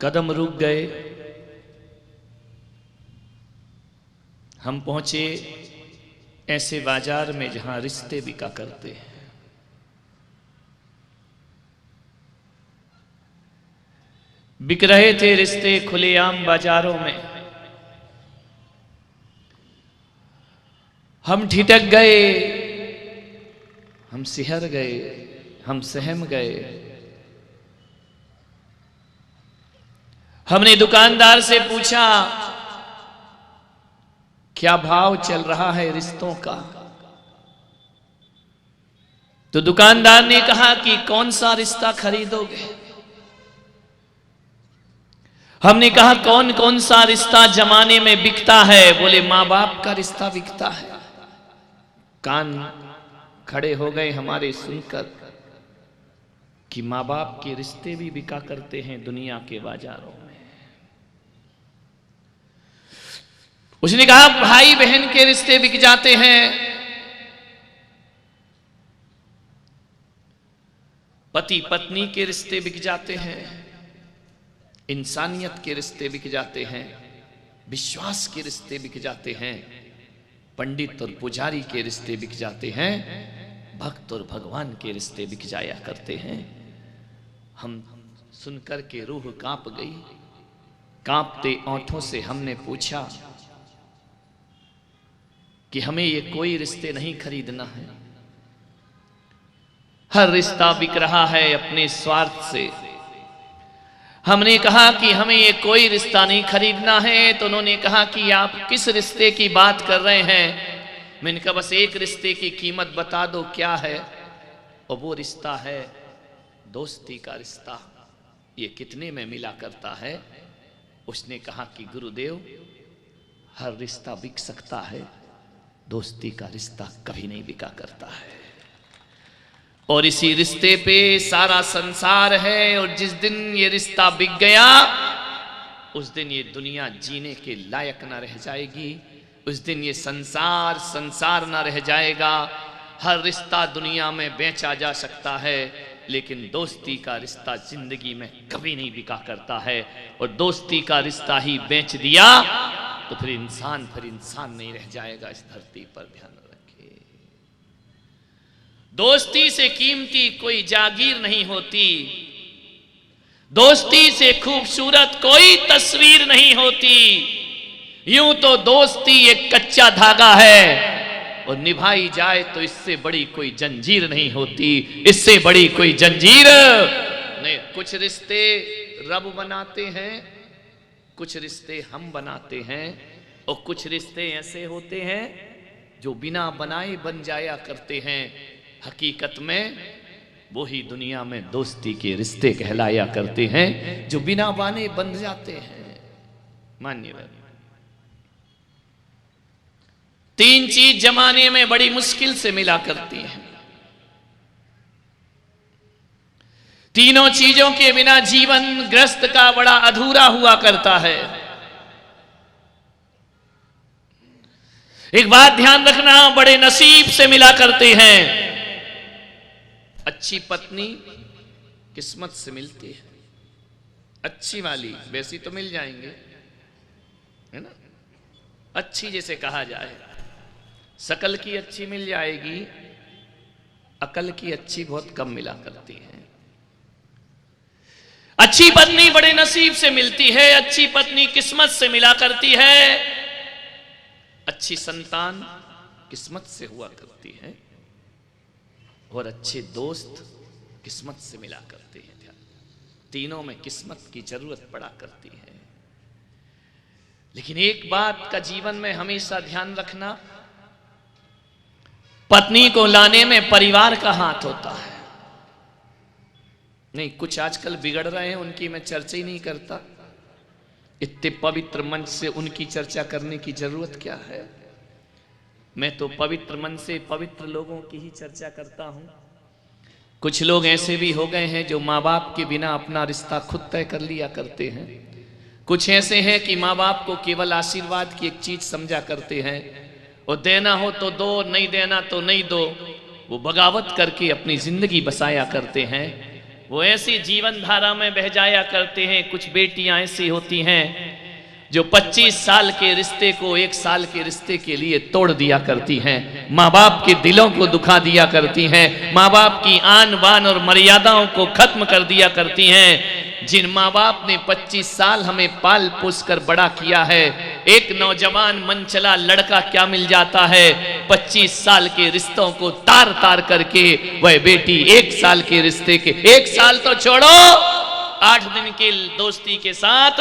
कदम रुक गए। हम पहुंचे ऐसे बाजार में जहां रिश्ते बिका करते हैं। बिक रहे थे रिश्ते खुलेआम बाजारों में। हम ठिठक गए, हम सिहर गए, हम सहम गए। हमने दुकानदार से पूछा, क्या भाव चल रहा है रिश्तों का? तो दुकानदार ने कहा कि कौन सा रिश्ता खरीदोगे? हमने कहा कौन कौन सा रिश्ता जमाने में बिकता है? बोले मां बाप का रिश्ता बिकता है। कान खड़े हो गए हमारे सुनकर कि मां बाप के रिश्ते भी बिका करते हैं दुनिया के बाजारों में। उसने कहा भाई बहन के रिश्ते बिक जाते हैं, पति पत्नी के रिश्ते बिक जाते हैं, इंसानियत के रिश्ते बिक जाते हैं, विश्वास के रिश्ते बिक जाते हैं, पंडित और पुजारी के रिश्ते बिक जाते हैं, भक्त और भगवान के रिश्ते बिक जाया करते हैं। हम सुनकर के रूह कांप गई। कांपते ओंठों से हमने पूछा कि हमें ये कोई रिश्ते नहीं खरीदना है। हर रिश्ता बिक रहा है अपने स्वार्थ से। हमने कहा कि हमें ये कोई रिश्ता नहीं खरीदना है। तो उन्होंने कहा कि आप किस रिश्ते की बात कर रहे हैं? मैंने कहा बस एक रिश्ते की कीमत बता दो क्या है। और वो रिश्ता है दोस्ती का रिश्ता। ये कितने में मिला करता है? उसने कहा कि गुरुदेव, हर रिश्ता बिक सकता है, दोस्ती का रिश्ता कभी नहीं बिका करता है। और इसी रिश्ते पे सारा संसार है। और जिस दिन ये रिश्ता बिक गया, उस दिन ये दुनिया जीने के लायक ना रह जाएगी। उस दिन ये संसार संसार ना रह जाएगा। हर रिश्ता दुनिया में बेचा जा सकता है, लेकिन दोस्ती का रिश्ता जिंदगी में कभी नहीं बिका करता है। और दोस्ती का रिश्ता ही बेच दिया तो फिर इंसान नहीं रह जाएगा इस धरती पर। ध्यान रखिए, दोस्ती से कीमती कोई जागीर नहीं होती। दोस्ती से खूबसूरत कोई तस्वीर नहीं होती। यूं तो दोस्ती एक कच्चा धागा है, और निभाई जाए तो इससे बड़ी कोई जंजीर नहीं होती। इससे बड़ी कोई जंजीर नहीं। कुछ रिश्ते रब बनाते हैं, कुछ रिश्ते हम बनाते हैं, और कुछ रिश्ते ऐसे होते हैं जो बिना बनाए बन जाया करते हैं। हकीकत में वो ही दुनिया में दोस्ती के रिश्ते कहलाया करते हैं, जो बिना बने बन जाते हैं। मान्य तीन चीज जमाने में बड़ी मुश्किल से मिला करती हैं। तीनों चीजों के बिना जीवन ग्रस्त का बड़ा अधूरा हुआ करता है। एक बात ध्यान रखना, बड़े नसीब से मिला करते हैं। अच्छी पत्नी किस्मत से मिलती है। अच्छी वाली वैसी तो मिल जाएंगे, है ना? अच्छी जैसे कहा जाए, शकल की अच्छी मिल जाएगी, अकल की अच्छी बहुत कम मिला करती है। अच्छी पत्नी बड़े नसीब से मिलती है। अच्छी पत्नी किस्मत से मिला करती है। अच्छी संतान किस्मत से हुआ करती है, और अच्छे दोस्त किस्मत से मिला करते हैं। तीनों में किस्मत की जरूरत पड़ा करती है। लेकिन एक बात का जीवन में हमेशा ध्यान रखना, पत्नी को लाने में परिवार का हाथ होता है। नहीं, कुछ आजकल बिगड़ रहे हैं, उनकी मैं चर्चा ही नहीं करता। इतने पवित्र मंच से उनकी चर्चा करने की जरूरत क्या है? मैं तो पवित्र मन से पवित्र लोगों की ही चर्चा करता हूं। कुछ लोग ऐसे भी हो गए हैं जो माँ बाप के बिना अपना रिश्ता खुद तय कर लिया करते हैं। कुछ ऐसे हैं कि माँ बाप को केवल आशीर्वाद की एक चीज समझा करते हैं, और देना हो तो दो, नहीं देना तो नहीं दो। वो बगावत करके अपनी जिंदगी बसाया करते हैं। वो ऐसी जीवन धारा में बह जाया करते हैं। कुछ बेटियां ऐसी होती हैं जो 25 साल के रिश्ते को 1 साल के रिश्ते के लिए तोड़ दिया करती हैं, माँ बाप के दिलों को दुखा दिया करती हैं, माँ बाप की आन बान और मर्यादाओं को खत्म कर दिया करती हैं। जिन माँ बाप ने 25 साल हमें पाल पोस कर बड़ा किया है, एक नौजवान मनचला लड़का क्या मिल जाता है, 25 साल के रिश्तों को तार तार करके वह बेटी 1 साल के रिश्ते के, 1 साल तो छोड़ो, 8 दिन के दोस्ती के साथ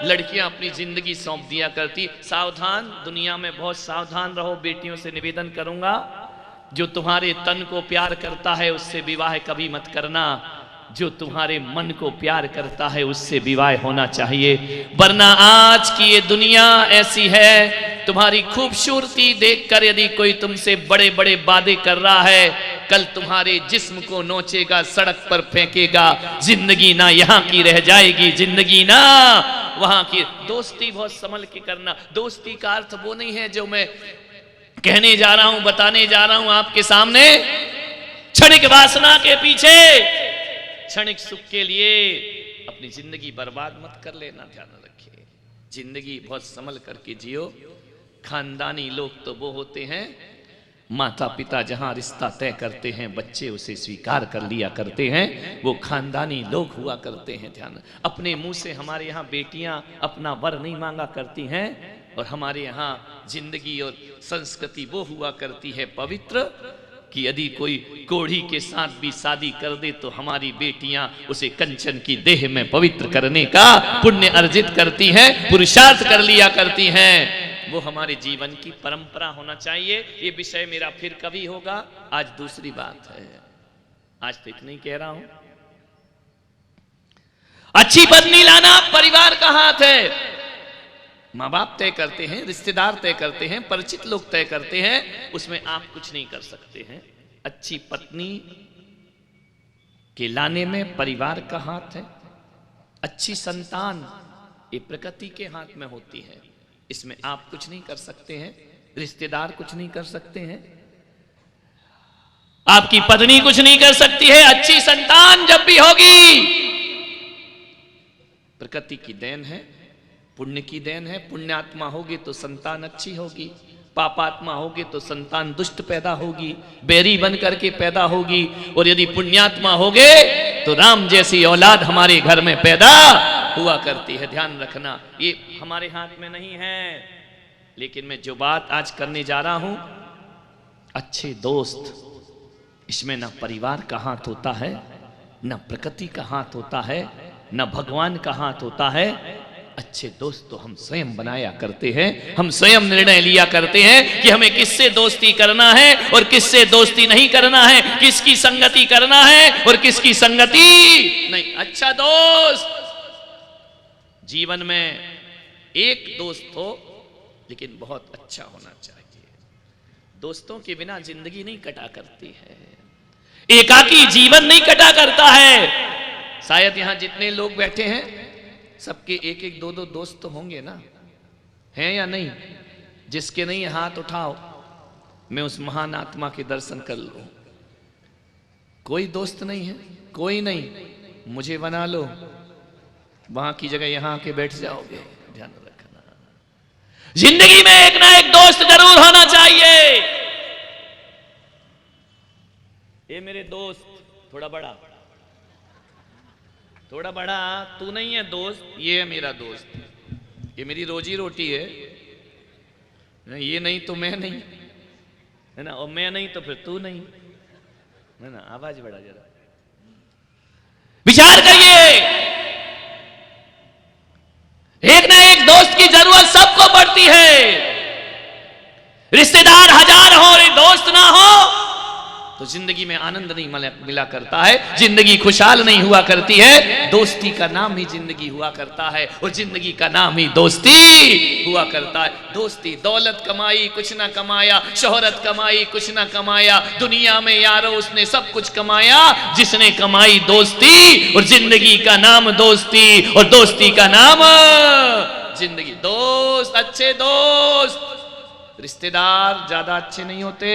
लड़कियां अपनी जिंदगी सौंप दिया करती। सावधान, दुनिया में बहुत सावधान रहो। बेटियों से निवेदन करूंगा, जो तुम्हारे तन को प्यार करता है उससे विवाह कभी मत करना, जो तुम्हारे मन को प्यार करता है उससे विवाह होना चाहिए। वरना आज की ये दुनिया ऐसी है, तुम्हारी खूबसूरती देखकर यदि कोई तुमसे बड़े बड़े वादे कर रहा है, कल तुम्हारे जिस्म को नोचेगा, सड़क पर फेंकेगा। जिंदगी ना यहाँ की रह जाएगी, जिंदगी ना वहां की। दोस्ती बहुत संभल के करना। दोस्ती का अर्थ वो नहीं है जो मैं कहने जा रहा हूं, बताने जा रहा हूं आपके सामने। क्षणिक वासना के पीछे, क्षणिक सुख के लिए अपनी जिंदगी बर्बाद मत कर लेना, ध्यान रखिए। जिंदगी बहुत संभल करके जियो। खानदानी लोग तो वो होते हैं, माता पिता जहां रिश्ता तय करते हैं बच्चे उसे स्वीकार कर लिया करते हैं, वो खानदानी लोग हुआ करते हैं। ध्यान, अपने मुंह से हमारे यहाँ बेटियां अपना वर नहीं मांगा करती हैं, और हमारे यहाँ जिंदगी और संस्कृति वो हुआ करती है पवित्र, कि यदि कोई कोढ़ी के साथ भी शादी कर दे तो हमारी बेटियां उसे कंचन की देह में पवित्र करने का पुण्य अर्जित करती हैं, पुरुषार्थ कर लिया करती हैं। वो हमारे जीवन की परंपरा होना चाहिए। ये विषय मेरा फिर कभी होगा, आज दूसरी बात है, आज तो इतना ही कह रहा हूं। अच्छी पत्नी लाना परिवार का हाथ है। माँ बाप तय करते हैं, रिश्तेदार तय करते हैं, परिचित लोग तय करते हैं, उसमें आप कुछ नहीं कर सकते हैं। अच्छी पत्नी के लाने में परिवार का हाथ है। अच्छी संतान ये प्रकृति के हाथ में होती है, इसमें आप कुछ नहीं कर सकते हैं, रिश्तेदार कुछ नहीं कर सकते हैं, आपकी पत्नी कुछ नहीं कर सकती है। अच्छी संतान जब भी होगी प्रकृति की देन है, पुण्य की देन है। पुण्यात्मा होगी तो संतान अच्छी होगी, पापात्मा होगी तो संतान दुष्ट पैदा होगी, बैरी बन करके पैदा होगी। और यदि पुण्यात्मा होगे तो राम जैसी औलाद हमारे घर में पैदा हुआ करती है। ध्यान रखना, ये हमारे हाथ में नहीं है। लेकिन मैं जो बात आज करने जा रहा हूं, अच्छे दोस्त, इसमें ना परिवार का हाथ होता है, ना प्रकृति का हाथ होता है, ना भगवान का हाथ होता है। अच्छे दोस्त तो हम स्वयं बनाया करते हैं, हम स्वयं निर्णय लिया करते हैं कि हमें किससे दोस्ती करना है और किससे दोस्ती नहीं करना है, किसकी संगति करना है और किसकी संगति नहीं। अच्छा दोस्त, जीवन में एक दोस्त हो लेकिन बहुत अच्छा होना चाहिए। दोस्तों के बिना जिंदगी नहीं कटा करती है, एकाकी जीवन नहीं कटा करता है। शायद यहां जितने लोग बैठे हैं सबके एक एक दो दो दोस्त तो होंगे ना, हैं या नहीं? जिसके नहीं हाथ उठाओ, मैं उस महान आत्मा के दर्शन कर लूं। कोई दोस्त नहीं है, कोई नहीं, मुझे बना लो, वहां की जगह यहां आके बैठ जाओगे। ध्यान रखना, जिंदगी में एक ना एक दोस्त जरूर होना चाहिए। ये मेरे दोस्त, थोड़ा बड़ा तू नहीं है दोस्त, ये है मेरा दोस्त, ये मेरी रोजी रोटी है। ये नहीं तो मैं नहीं, है ना, और मैं नहीं तो फिर तू नहीं, है ना। आवाज बढ़ा जरा, विचार करिए। एक ना एक दोस्त की जरूरत सबको पड़ती है। रिश्तेदार हजार हो, दोस्त ना हो तो जिंदगी में आनंद नहीं मिला करता है, जिंदगी खुशहाल नहीं हुआ करती है। दोस्ती का नाम ही जिंदगी हुआ करता है और जिंदगी का नाम ही दोस्ती हुआ करता है। दोस्ती, दौलत कमाई कुछ ना कमाया, शोहरत कमाई कुछ ना कमाया, दुनिया में यारो उसने सब कुछ कमाया जिसने कमाई दोस्ती, और जिंदगी का नाम दोस्ती और दोस्ती का नाम जिंदगी। दोस्त, अच्छे दोस्त, रिश्तेदार ज्यादा अच्छे नहीं होते,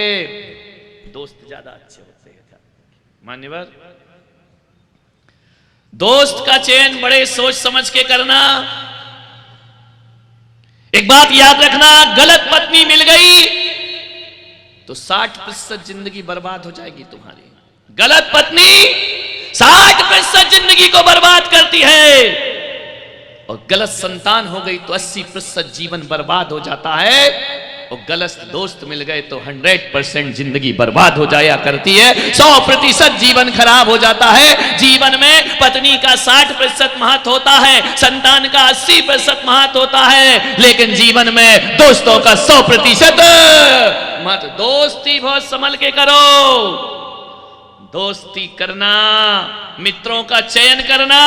दोस्त ज्यादा अच्छे होते हैं। मान्यवर, दोस्त का चयन बड़े सोच समझ के करना। एक बात याद रखना, गलत पत्नी मिल गई तो 60% जिंदगी बर्बाद हो जाएगी तुम्हारी। गलत पत्नी 60% जिंदगी को बर्बाद करती है, और गलत संतान हो गई तो 80% जीवन बर्बाद हो जाता है, और गलत दोस्त मिल गए तो 100% जिंदगी बर्बाद हो जाया करती है। 100% जीवन खराब हो जाता है। जीवन में पत्नी का 60% महत्व होता है, संतान का 80% महत्व होता है, लेकिन जीवन में दोस्तों का 100% महत्व। दोस्ती बहुत संभल के करो, दोस्ती करना, मित्रों का चयन करना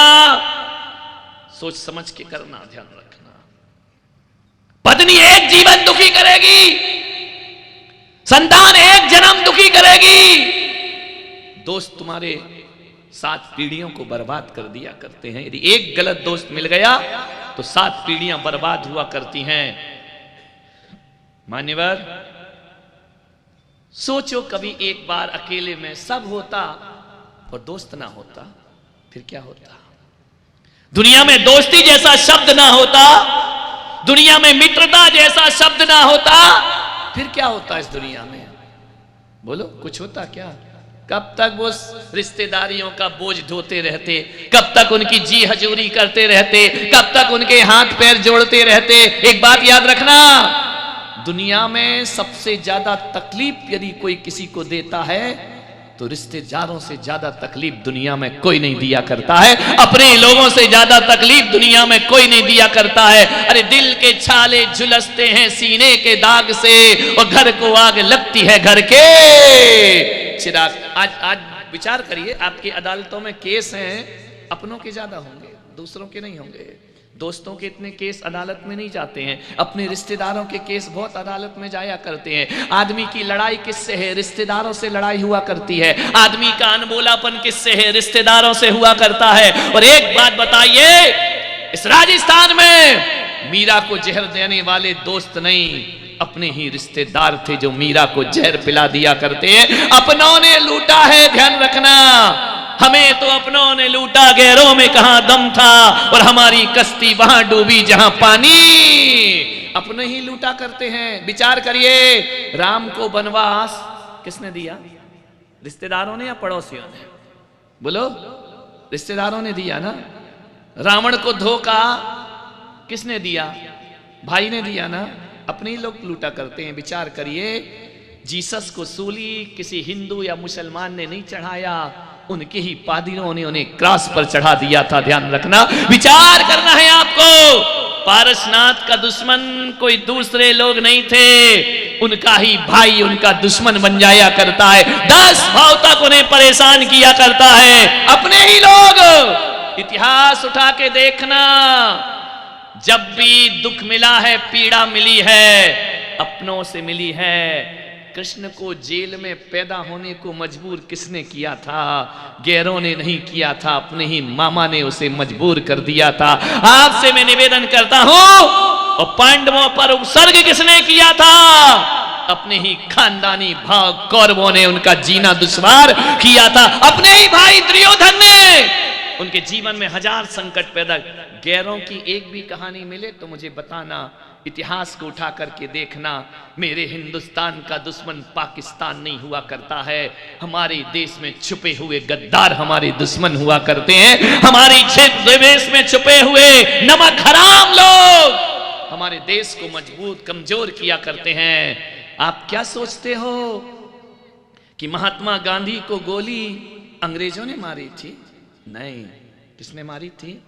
सोच समझ के करना, ध्यान रखना। पत्नी एक जीवन दुखी करेगी, संतान एक जन्म दुखी करेगी, दोस्त तुम्हारे 7 पीढ़ियों को बर्बाद कर दिया करते हैं। यदि एक गलत दोस्त मिल गया तो 7 पीढ़ियां बर्बाद हुआ करती हैं। मान्यवर, सोचो कभी एक बार अकेले में सब होता और दोस्त ना होता, फिर क्या होता? दुनिया में दोस्ती जैसा शब्द ना होता, दुनिया में मित्रता जैसा शब्द ना होता, फिर क्या होता इस दुनिया में? बोलो, कुछ होता क्या? कब तक वो रिश्तेदारियों का बोझ ढोते रहते, कब तक उनकी जी हजूरी करते रहते, कब तक उनके हाथ पैर जोड़ते रहते। एक बात याद रखना, दुनिया में सबसे ज्यादा तकलीफ यदि कोई किसी को देता है तो रिश्तेदारों से ज्यादा तकलीफ दुनिया में कोई नहीं दिया करता है, अपने लोगों से ज्यादा तकलीफ दुनिया में कोई नहीं दिया करता है। अरे दिल के छाले झुलसते हैं सीने के दाग से, और घर को आग लगती है घर के चिराग। आज विचार करिए, आपकी अदालतों में केस हैं, अपनों के ज्यादा होंगे, दूसरों के नहीं होंगे। दोस्तों के इतने केस अदालत में नहीं जाते हैं, अपने रिश्तेदारों के केस बहुत अदालत में जाया करते हैं। आदमी की लड़ाई किससे है? रिश्तेदारों से लड़ाई हुआ करती है। आदमी का अनबोलापन किससे है? रिश्तेदारों से हुआ करता है। और एक बात बताइए, इस राजस्थान में मीरा को जहर देने वाले दोस्त नहीं, अपने ही रिश्तेदार थे जो मीरा को जहर पिला दिया करते हैं। अपनों ने लूटा है, ध्यान रखना। हमें तो अपनों ने लूटा, गैरों में कहां दम था, और हमारी कश्ती वहां डूबी जहां पानी। अपने ही लूटा करते हैं। विचार करिए, राम को वनवास किसने दिया? रिश्तेदारों ने या पड़ोसियों ने? बोलो, रिश्तेदारों ने दिया ना। रावण को धोखा किसने दिया? भाई ने दिया ना। अपने ही लोग लूटा करते हैं। विचार करिए, जीसस को सूली किसी हिंदू या मुसलमान ने नहीं चढ़ाया, उनके ही पादरियों ने उन्हें क्रॉस पर चढ़ा दिया था। ध्यान रखना, विचार करना है आपको। पारसनाथ का दुश्मन कोई दूसरे लोग नहीं थे, उनका ही भाई उनका दुश्मन बन जाया करता है। 10 भाव तक उन्हें परेशान किया करता है, अपने ही लोग। इतिहास उठा के देखना, जब भी दुख मिला है, पीड़ा मिली है, अपनों से मिली है। कृष्ण को जेल में पैदा होने को मजबूर किसने किया था? गैरों ने नहीं किया था, अपने ही मामा ने उसे मजबूर कर दिया था। आपसे मैं निवेदन करता हूं, और पांडवों पर उपसर्ग किसने किया था? अपने ही खानदानी भाव कौरवों ने उनका जीना दुश्वार किया था। अपने ही भाई दुर्योधन ने उनके जीवन में 1000 संकट पैदा। गैरों की एक भी कहानी मिले तो मुझे बताना, इतिहास को उठा करके देखना। मेरे हिंदुस्तान का दुश्मन पाकिस्तान नहीं हुआ करता है, हमारे देश में छुपे हुए गद्दार हमारे दुश्मन हुआ करते हैं। हमारे क्षेत्र देश में छुपे हुए नमक हराम लोग हमारे देश को मजबूत कमजोर किया करते हैं। आप क्या सोचते हो कि महात्मा गांधी को गोली अंग्रेजों ने मारी थी? नहीं, किसने मारी थी?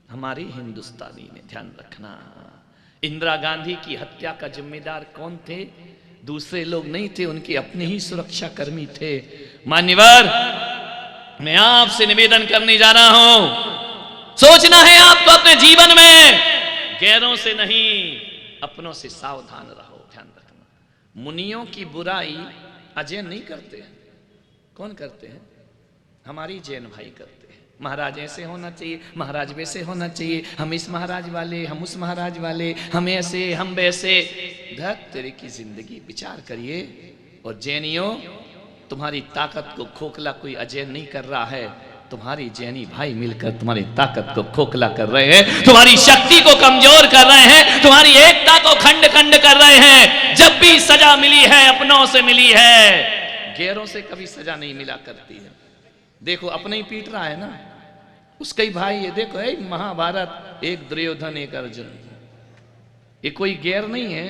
हमारे हिंदुस्तानी ने। ध्यान रखना, इंदिरा गांधी की हत्या का जिम्मेदार कौन थे? दूसरे लोग नहीं थे, उनके अपने ही सुरक्षा कर्मी थे। मान्यवर, मैं आपसे निवेदन करने जा रहा हूं, सोचना है आपको अपने जीवन में, गैरों से नहीं अपनों से सावधान रहो। ध्यान रखना, मुनियों की बुराई अजैन नहीं करते। कौन करते हैं? हमारी जैन भाई करते हैं। महाराज ऐसे होना चाहिए, महाराज वैसे होना चाहिए, हम इस महाराज वाले, हम उस महाराज वाले, हम ऐसे, हम वैसे। धत तेरे की जिंदगी। विचार करिए। और जैनियों, तुम्हारी ताकत को खोखला कोई अजैन नहीं कर रहा है, तुम्हारी जैनी भाई मिलकर तुम्हारी ताकत को खोखला कर रहे हैं, तुम्हारी शक्ति को कमजोर कर रहे हैं, तुम्हारी एकता को खंड खंड कर रहे हैं। जब भी सजा मिली है अपनों से मिली है, गैरों से कभी सजा नहीं मिला करती है। देखो अपने ही पीट रहा है ना, उसका ही भाई है। देखो है महाभारत, एक दुर्योधन एक अर्जुन, ये कोई गैर नहीं है,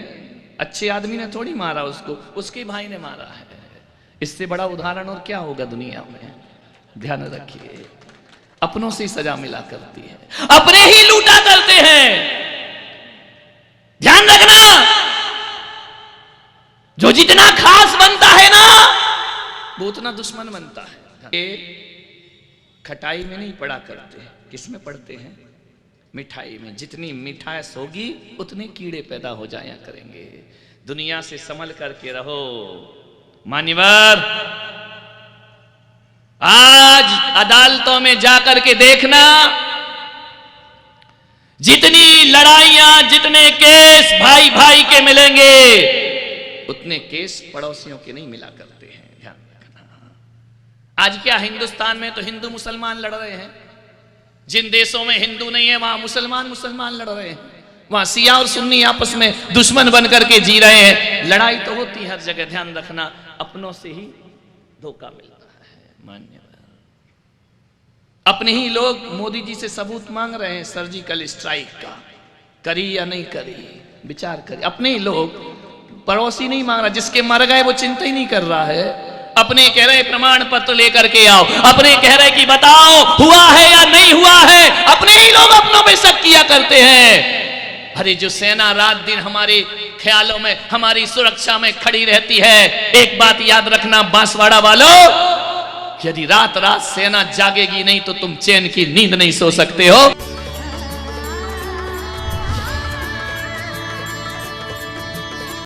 अच्छे आदमी ने थोड़ी मारा उसको, उसके भाई ने मारा है। इससे बड़ा उदाहरण और क्या होगा दुनिया में। ध्यान रखिए, अपनों से सजा मिला करती है, अपने ही लूटा करते हैं। ध्यान रखना, जो जितना खास बनता है ना वो उतना दुश्मन बनता है। ये खटाई में नहीं पड़ा करते, किस में पढ़ते हैं? मिठाई में। जितनी मिठास होगी उतने कीड़े पैदा हो जाया करेंगे। दुनिया से संभल करके रहो। मान्यवर, आज अदालतों में जाकर के देखना, जितनी लड़ाइयां, जितने केस भाई भाई के मिलेंगे, उतने केस पड़ोसियों के नहीं मिला करते हैं। ध्यान रखना। आज क्या हिंदुस्तान में तो हिंदू मुसलमान लड़ रहे हैं, जिन देशों में हिंदू नहीं है वहां मुसलमान मुसलमान लड़ रहे हैं, वहां सिया और सुन्नी आपस में दुश्मन बन करके जी रहे हैं। लड़ाई तो होती हर जगह। ध्यान रखना, अपनों से ही धोखा मिलता है। मान्यवर, अपने ही लोग मोदी जी से सबूत मांग रहे हैं सर्जिकल स्ट्राइक का, करी या नहीं करी, विचार करिए। अपने ही लोग, पड़ोसी नहीं मांग रहा, जिसके मर गए वो चिंता ही नहीं कर रहा है। अपने कह रहे प्रमाण पत्र लेकर के आओ, अपने कह रहे कि बताओ हुआ है या नहीं हुआ है। अपने ही लोग अपनों पे शक किया करते हैं। अरे जो सेना रात दिन हमारे ख्यालों में, हमारी सुरक्षा में खड़ी रहती है, एक बात याद रखना बांसवाड़ा वालों, यदि रात रात सेना जागेगी नहीं तो तुम चैन की नींद नहीं सो सकते हो।